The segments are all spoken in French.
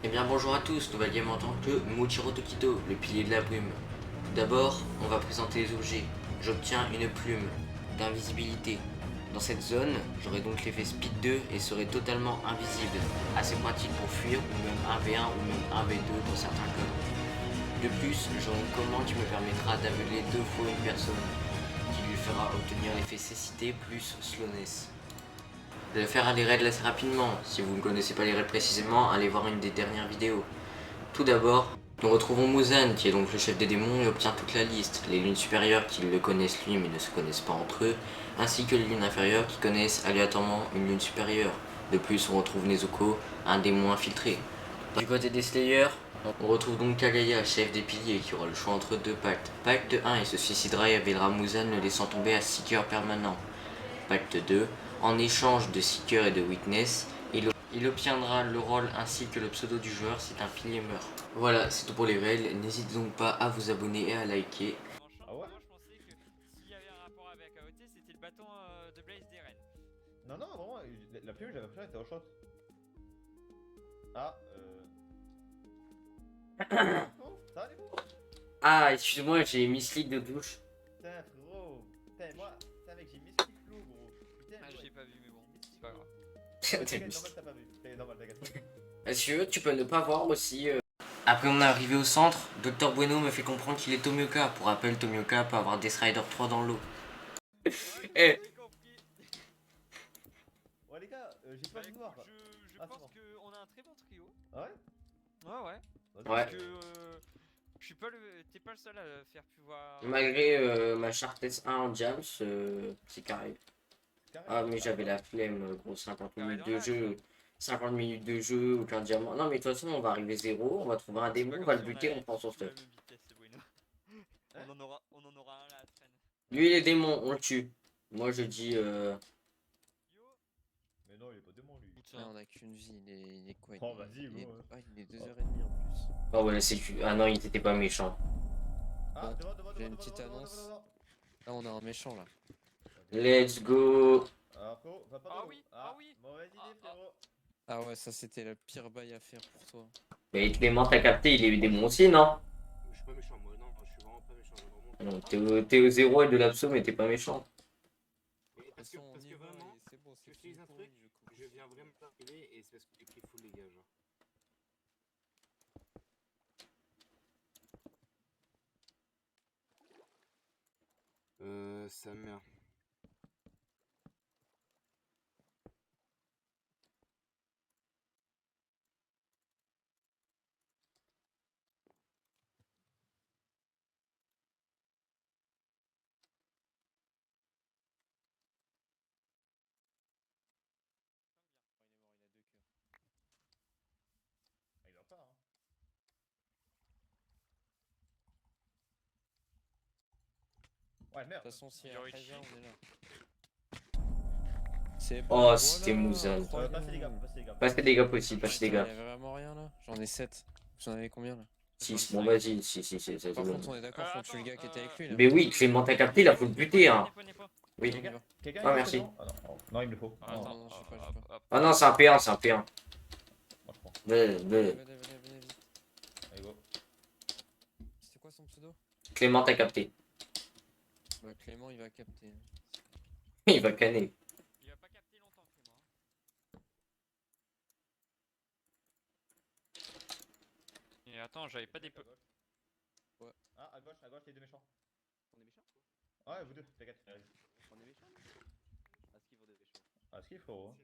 Eh bien bonjour à tous, nouvelle game en tant que Muchiro Tokito, le pilier de la brume. D'abord, on va présenter les objets. J'obtiens une plume d'invisibilité. Dans cette zone, j'aurai donc l'effet Speed 2 et serai totalement invisible. Assez pratique pour fuir ou même 1v1 ou même 1v2 dans certains cas. De plus, j'aurai une commande qui me permettra d'aveugler 2 fois une personne, qui lui fera obtenir l'effet cécité plus slowness. De faire les raids assez rapidement. Si vous ne connaissez pas les raids précisément, allez voir une des dernières vidéos. Tout d'abord, nous retrouvons Muzan, qui est donc le chef des démons et obtient toute la liste. Les lunes supérieures qui le connaissent lui mais ne se connaissent pas entre eux, ainsi que les lunes inférieures qui connaissent aléatoirement une lune supérieure. De plus, on retrouve Nezuko, un démon infiltré. Du côté des Slayers, on retrouve donc Kagaya, chef des piliers, qui aura le choix entre deux pactes. Pacte 1, il se suicidera et avèlera Muzan, le laissant tomber à Seeker permanent. Pacte 2, en échange de Seeker et de Witness, il obtiendra le rôle ainsi que le pseudo du joueur si un pilier meurt. Voilà, c'est tout pour les règles. N'hésitez donc pas à vous abonner et à liker. Ah ouais? Moi je pensais que s'il y avait un rapport avec AOT, c'était le bâton de Blaze d'Eren. Non, non, vraiment, la plume, j'avais pris, elle était au shot. Ah, Oh, ça va les bons? Ah, excuse-moi, j'ai mis slip de douche. Putain, frérot. Putain, moi, putain, mec, j'ai mis ce flow, gros. Putain, Ah, je l'ai pas vu, mais bon, c'est pas grave. T'inquiète, normal, t'as pas vu. T'inquiète, normal, t'inquiète. Si tu veux, tu peux ne pas voir aussi. Après on est arrivé au centre, Dr Bueno me fait comprendre qu'il est Tomioka. Pour rappel, Tomioka peut avoir Death Rider 3 dans l'eau. Ouais, Eh. j'ai compris. Ouais, les gars, j'ai pas Bah vu écoute, noir. je Ah, c'est pense bon. qu'on a un très bon trio. Ah ouais? Ouais, ouais. Vas-y, Ouais. Parce que je suis pas le. T'es pas le seul à faire pouvoir. Malgré ma Chartès 1 en Jams, c'est carré. carré. Ah, mais j'avais la flemme, gros, 50 Carré minutes dans de l'axe. jeu. 50 minutes de jeu, aucun diamant. Non, mais de toute façon, on va arriver zéro, on va trouver un C'est démon, pas on comme va le si on buter, avait on prend son tous la stuff. même vitesse, c'est bueno. Hein? On en aura un là à traîne. Lui, les démons, on le tue. Moi, je dis. Yo. Mais non, il est pas démon, lui. Putain. Là, on a qu'une vie, il est quoi? Oh, vas-y, il est... gros. Ah, il est 2h30 en plus. Oh, ouais, c'est. Ah non, il était pas méchant. Ah, Bon, devant, j'ai une petite annonce. devant. Là, on a un méchant là. Let's go. Ah, frérot, va pas Ah dans oui, l'eau. ah oui. Mauvaise idée, Ah. frérot. Ah ouais, ça c'était la pire bail à faire pour toi. Mais Clément, t'as capté, il est eu démon aussi, non? Je suis pas méchant, moi, non, je suis vraiment pas méchant, vraiment. Non, t'es au zéro et de l'abso, mais t'es pas méchant. Et De toute parce façon, on parce y que va vraiment, et c'est bon, je c'est te dis un fini truc, pour lui, je viens vraiment d'arriver et c'est parce que j'ai pris full les gars, genre. Sa mère. Ah, il va pas, hein. Ouais, De merde. toute façon, si Yorichi. après vient, on est là. C'est Oh, bon, c'était voilà, Muzan. incroyable. Passez les gars, passez les gars. Passez des gars possible, passez des Putain, gars. il y avait vraiment rien là. J'en ai 7. Vous en avez combien là? 6, bon vas-y, si, c'est Par bon. contre, on est d'accord, faut tuer le gars qui était avec lui là. Mais oui, Clément, t'as capté, il a faut le buter, hein. Oui. On y va. Quelqu'un Ah, est merci. présent? Ah non, non, il me le faut. Ah, Non, attends, non, je sais pas. Ah non, c'est un P1, c'est un P1. moi je prends. Venez, Venez. vite. Allez, go. C'était quoi son pseudo? Clément, t'as capté. Bah, Clément, il va capter. Il va canner. Il va pas capter longtemps, Clément. Et attends, j'avais pas des peu. Ah, à gauche, les deux méchants. On est méchant? Ouais, vous deux, t'inquiète. On est méchant? À ce qu'ils font des méchants. Ah, ce qu'il faut, hein.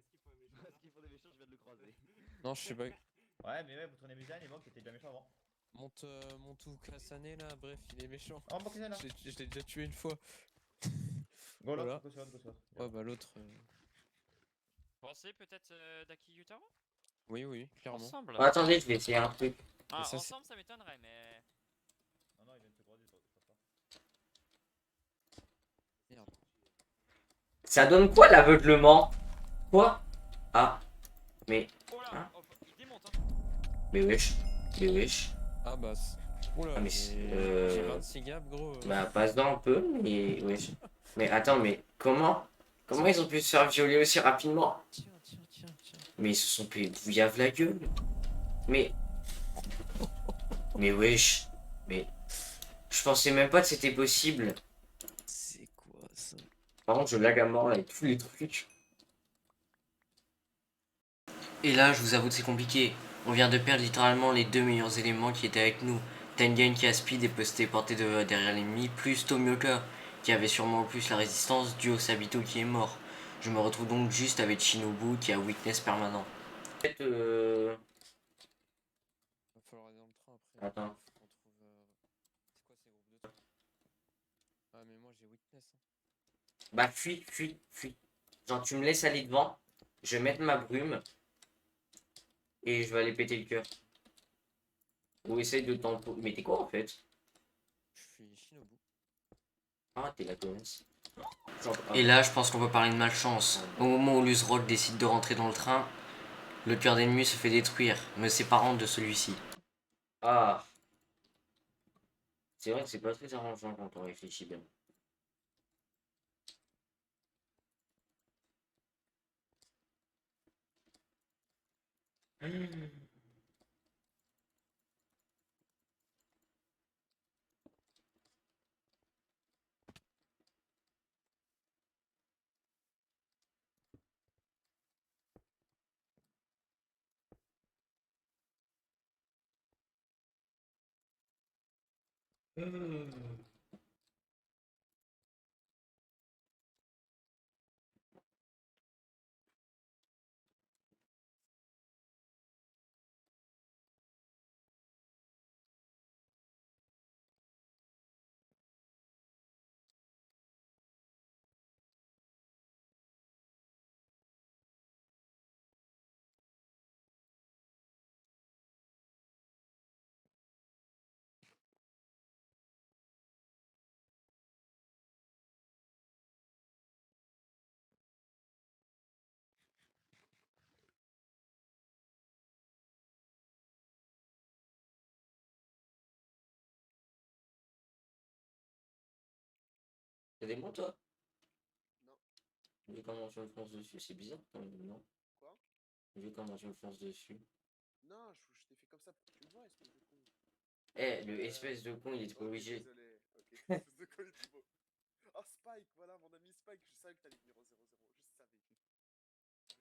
À ce qu'ils font des méchants, je viens de le croiser. Non, je sais pas. Ouais, mais ouais, vous tournez Musan, il manque, t'étais déjà méchant avant. Monte tout Kasane là, bref, il est méchant. Oh, manque là. Je l'ai déjà tué une fois. Go là, Voilà. go sur. Ouais, bah l'autre. Pensez peut-être d'Aki Yutaro Oui, clairement. Ensemble. Oh, attendez, je vais essayer un truc. Ah, ça, ensemble ça m'étonnerait, mais. Non, il vient de se croiser, je pense pas. Merde. Ça donne quoi l'aveuglement? Quoi? Ah. Mais. Oh là, Hein il démonte hein. Mais wesh. Mais wesh. Ah bah. Oula, Ah, mais j'ai 26 gaps, gros. Bah, passe-dans un peu, mais wesh. Mais attends, mais comment? Comment ils ont pu se faire violer aussi rapidement? Tiens. Mais ils se sont fait bouillave la gueule. Mais Mais wesh. Mais je pensais même pas que c'était possible. C'est quoi ça? Par contre, je lag à mort là, avec tous les trucs. Et là, je vous avoue que c'est compliqué. On vient de perdre littéralement les deux meilleurs éléments qui étaient avec nous. Tengen qui a speed et peut se téléporter derrière l'ennemi, plus Tomioka qui avait sûrement en plus la résistance due au Sabito qui est mort. Je me retrouve donc juste avec Shinobu qui a weakness permanent. En fait, Va falloir aller dans le train après. Attends. Faut qu'on trouve. C'est quoi ces groupes de train? Ah, mais moi j'ai Witness. Hein. Bah fuis, fuis, fuis. Genre tu me laisses aller devant, je vais mettre ma brume et je vais aller péter le cœur. Ou essaye de t'en... Mais t'es quoi en fait? Je suis Shinobu. Ah t'es la connasse. Et là je pense qu'on peut parler de malchance. Au moment où Luzrock décide de rentrer dans le train, le cœur d'ennemi se fait détruire, me séparant de celui-ci. Ah. C'est vrai que c'est pas très arrangeant quand on réfléchit bien. T'as des mots toi? Non. Vu comment tu me fonces dessus, c'est bizarre quand même, non? Quoi? Vu comment tu me fonces dessus. Non, je t'ai fait comme ça pour que tu me vois, espèce de con. Eh, le espèce de con, il était pas Ok, obligé. désolé. Ok, espèce de con, il était beau. Oh, Spike, voilà, mon ami Spike, je savais que t'allais venir au 0-0. Je savais.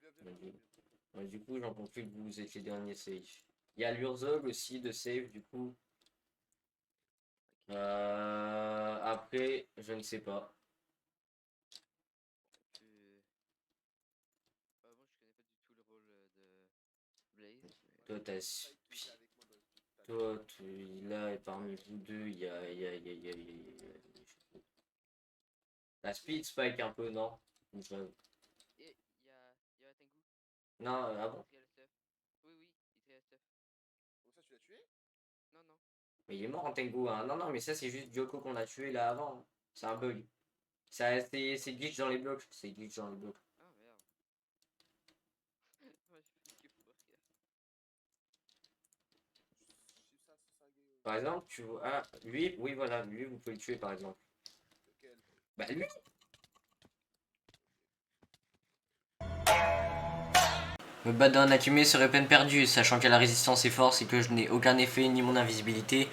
Viens, viens, Bah, viens, viens, viens. du coup, j'en conclus que vous êtes les derniers safe. Il y a l'Urzog aussi de save, du coup. Après, je ne sais pas. Tu... moi je connais pas du tout le rôle de Blaze, mais... Toi, t'as... Spike qui était avec moi depuis tout à l'heure. Toi, là, et parmi vous deux, la speed spike un peu, non? Je- Et il y a Tengu. Non, ah Il bon? triait le stuff. Oui, oui, il triait le stuff. Comment ça, tu l'as tué? Non, non. Mais il est mort en Tengu, hein. Non, non, mais ça, c'est juste Gyoko qu'on a tué là avant, hein. C'est un bug. Ça, c'est glitch dans les blocs. C'est glitch dans les blocs. Ah merde. Moi j'ai fait que pour rien. C'est ça, gay. Par exemple, tu vois... Ah, lui, oui, voilà, lui, vous pouvez le tuer, par exemple. Lequel? Bah, lui, me battre dans un Akime serait peine perdue, sachant que la résistance est force et que je n'ai aucun effet ni mon invisibilité.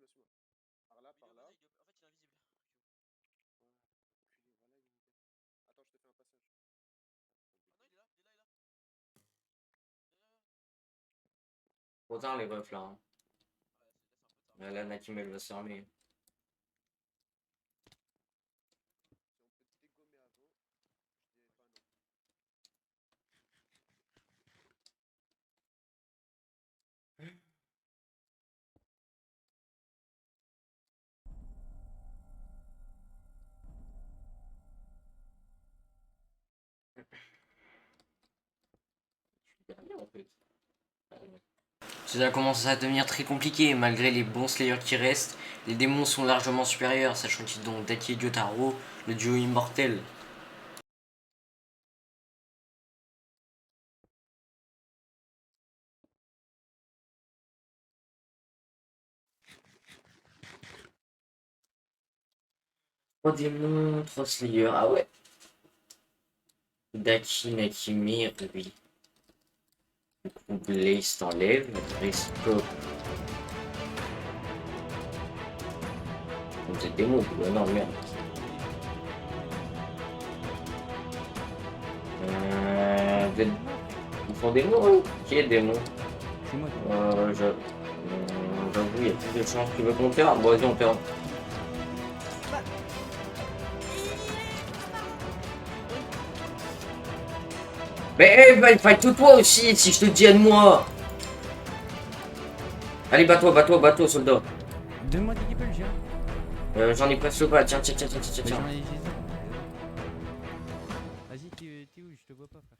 suis-moi, suis-moi. Par là, par là. En fait, il est invisible. Attends, je te fais un passage. Ah non, il est là, il est là, il est là. Trop tard les refs là. Hein. Ouais, là, c'est un peu tard. Là, Nakim elle va se fermer. Si on peut te dégommer avant, je dirais pas non. Cela commence à devenir très compliqué, malgré les bons Slayers qui restent, les démons sont largement supérieurs, sachant qu'ils ont Daki et Gyotaro, le duo immortel. Trois démons, trois Slayers, ah ouais. Daki, Nakimi, Ruby. Du coup, Blaze t'enlève, Rescope. Vous êtes démons, non merde. Vous êtes... Ils font démons, eux? Qui est démon? C'est moi. J'avoue, il y a plus de chances que tu veux qu'on perde. Bon, vas-y, on perd. Mais il fight toi aussi, si je te dis aide-moi. Allez, bats-toi, soldat. Donne-moi des gables, j'ai. J'en ai presque pas, tiens. J'en ai. Vas-y, t'es où? Je te vois pas, frère.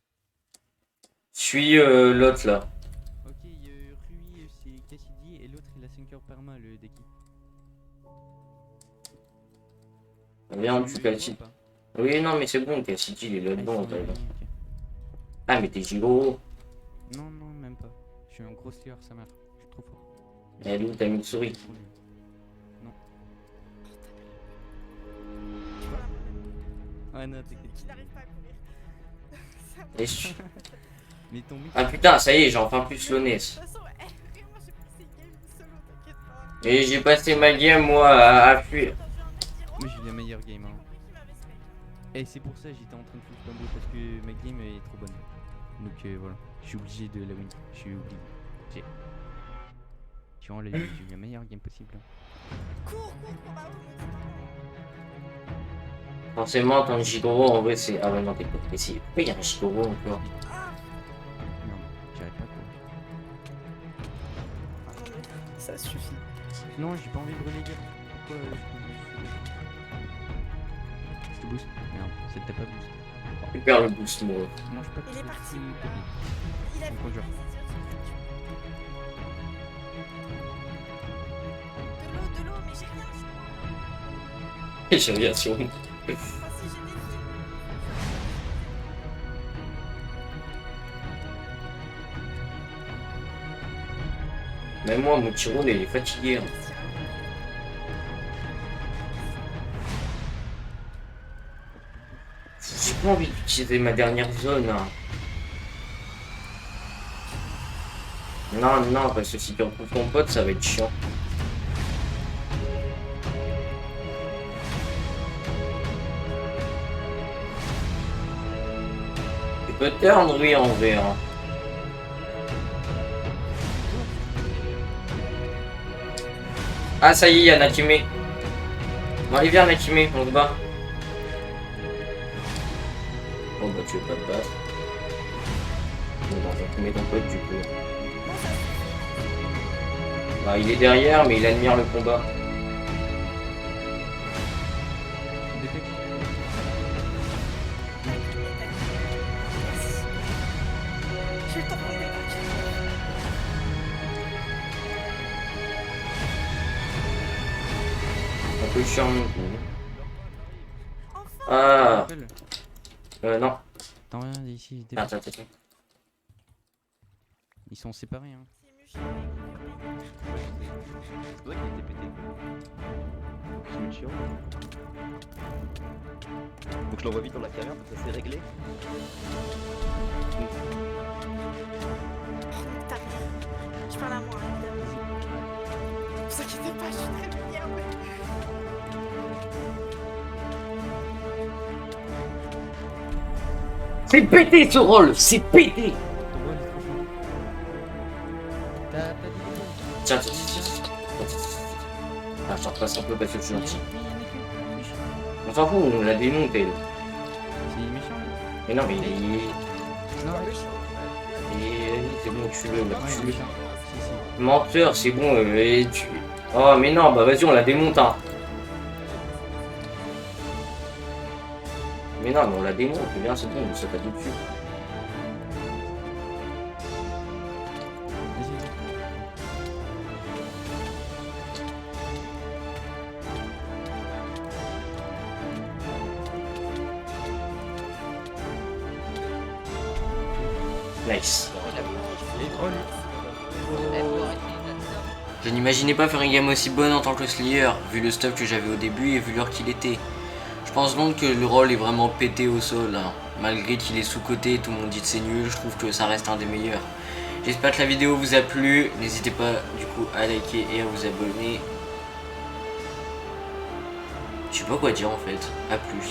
Suis l'autre là. Ok, Rui c'est Cassidy et l'autre il a 5 heures perma, le Deki. Viens, on tue Cassidy. Oui, non, mais c'est bon, Cassidy, il est là-dedans. Ah, mais t'es Gigoro. Non, même pas. Je suis un gros slayer, sa mère. Je suis trop fort. Elle est où ta Mitsuri? Non. Ah non, t'inquiète. Il n'arrive pas à courir. Et je- Mais ton mec. Ah putain, ça y est, j'ai enfin plus le NES. De toute façon, moi j'ai pris ces games solo, t'inquiète pas. Et j'ai passé ma game, moi, à fuir. Moi j'ai eu la meilleure game. Hein. Et c'est pour ça que j'étais en train de faire le combo parce que ma game est trop bonne. Donc voilà, je suis obligé de la win. Je suis obligé. Tu vois, j'ai eu la meilleure game possible. Cours, bah oui. Forcément, ton Gigoro, en vrai, c'est... Ah ouais, non, t'es pas précis. Pourquoi il y a un Gigoro encore? Non, j'arrête pas quoi. Ça suffit. Non, j'ai pas envie de reléguer. Pourquoi je te boost? Merde, ça t'a pas boost. Récupère le boost, moi. Mange pas de Il est trucs parti. s'il te plaît. Il a On vu conjure. De l'eau, mais j'ai rien. J'ai rien sur moi. Enfin, si j'ai des films. Même moi, mon Tiro, il est fatigué. Hein. J'ai pas envie d'utiliser ma dernière zone. Hein. Non, parce que si tu retrouves ton pote, ça va être chiant. Tu peux turn, oui, en vrai. Hein. Ah, ça y est, il y a Nakime. Bon, allez, viens, Nakime, on se bat. Bon, bah, tu veux pas te battre. Bon, bah, on va ton pote, du coup. Bah, il est derrière, mais il admire le combat. J'ai le temps pour les débattre. On peut le faire mon coup. Enfin. Ah, non. Attends, regarde ici. Attends. Ils sont séparés, hein. C'est Mushi avec C'est toi qui était pété. C'est Muchiro. Donc je l'envoie vite dans la caverne, ça s'est réglé. T'as rien. Je parle à moi, évidemment. Vous inquiétez pas, je suis très lumière, mec. C'est pété ce rôle, c'est pété. Ton rôle est trop fort. T'as dit Tiens, tiens, ah, je te repasse un peu parce que je suis gentil. On s'en fout, on l'a démonté. C'est méchant lui. Mais non, mais il est... Non, ouais. C'est bon, tue-le, Ouais, il est tue-le. méchant. Si, si. Menteur, c'est bon, et tu... Oh, mais non, bah vas-y, on la démonte, hein. Mais non, mais on la démonte, bien, c'est bon, ça t'a tout dessus. Vas-y. Nice. Oh, lui. Je n'imaginais pas faire une game aussi bonne en tant que Slayer, vu le stuff que j'avais au début et vu l'heure qu'il était. Je pense donc que le rôle est vraiment pété au sol, hein. Malgré qu'il est sous-coté, tout le monde dit que c'est nul, je trouve que ça reste un des meilleurs. J'espère que la vidéo vous a plu, n'hésitez pas du coup à liker et à vous abonner. Je sais pas quoi dire en fait, à plus.